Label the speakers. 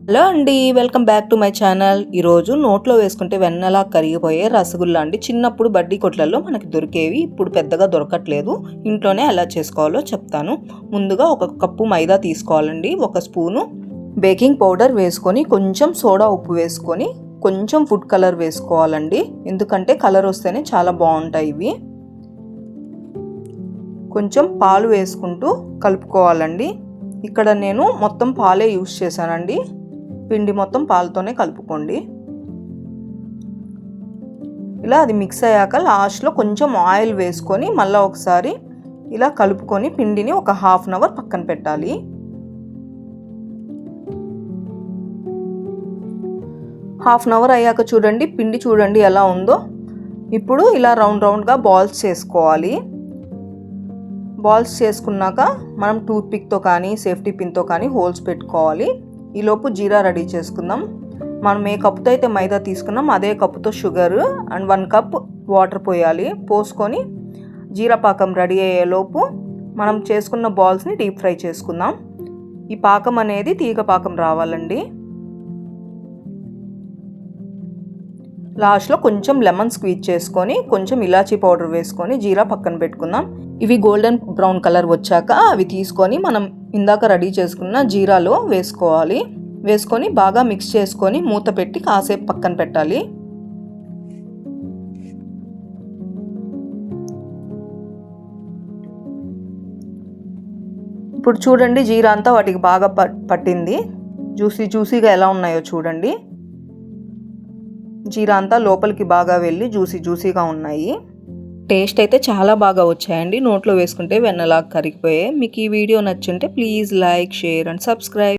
Speaker 1: Hello అండి, welcome back to my channel. ఈరోజు నోట్లో వేసుకుంటే వెన్నలా కరిగిపోయే రసగుల్లా అండి. చిన్నప్పుడు బడ్డీ కొట్లలో మనకి దొరికేవి, ఇప్పుడు పెద్దగా దొరకట్లేదు. ఇంట్లోనే ఎలా చేసుకోవాలో చెప్తాను. ముందుగా ఒక కప్పు మైదా తీసుకోవాలండి. ఒక స్పూను బేకింగ్ పౌడర్ వేసుకొని, కొంచెం సోడా ఉప్పు వేసుకొని, కొంచెం ఫుడ్ కలర్ వేసుకోవాలండి. ఎందుకంటే కలర్ వస్తేనే చాలా బాగుంటాయి ఇవి. కొంచెం పాలు వేసుకుంటూ కలుపుకోవాలండి. ఇక్కడ నేను మొత్తం పాలే యూస్ చేశానండి. పిండి మొత్తం పాలతోనే కలుపుకోండి. ఇలా అది మిక్స్ అయ్యాక లాస్ట్లో కొంచెం ఆయిల్ వేసుకొని మళ్ళీ ఒకసారి ఇలా కలుపుకొని పిండిని ఒక హాఫ్ అన్ అవర్ పక్కన పెట్టాలి. హాఫ్ అన్ అవర్ అయ్యాక చూడండి, పిండి చూడండి ఎలా ఉందో. ఇప్పుడు ఇలా రౌండ్ రౌండ్గా బాల్స్ చేసుకోవాలి. బాల్స్ చేసుకున్నాక మనం టూత్ పిక్తో కానీ సేఫ్టీ పిన్తో కానీ హోల్స్ పెట్టుకోవాలి. ఈలోపు జీరా రెడీ చేసుకుందాం. మనం ఏ కప్పుతో అయితే మైదా తీసుకున్నాం అదే కప్పుతో షుగర్ అండ్ 1 కప్ వాటర్ పోయాలి. పోసుకొని జీరా పాకం రెడీ అయ్యేలోపు మనం చేసుకున్న బాల్స్ని డీప్ ఫ్రై చేసుకుందాం. ఈ పాకం అనేది తీగ పాకం రావాలండి. లాస్ట్లో కొంచెం లెమన్ స్క్వీజ్ చేసుకొని కొంచెం ఇలాచీ పౌడర్ వేసుకొని జీరా పక్కన పెట్టుకుందాం. ఇవి గోల్డెన్ బ్రౌన్ కలర్ వచ్చాక అవి తీసుకొని మనం ఇందాక రెడీ చేసుకున్న జీరాలో వేసుకోవాలి. వేసుకొని బాగా మిక్స్ చేసుకొని మూత పెట్టి కాసేపు పక్కన పెట్టాలి. ఇప్పుడు చూడండి, జీరా అంతా వాటికి బాగా పట్టింది. జ్యూసీగా ఎలా ఉన్నాయో చూడండి. జీరా అంతా లోపలికి బాగా వెళ్ళి జ్యూసీగా ఉన్నాయి. టేస్ట్ అయితే చాలా బాగా వచ్చాయండి. నోట్లో వేసుకుంటే వెన్నలాగా కరిగిపోయాయి. మీకు ఈ వీడియో నచ్చుంటే please like, share and subscribe.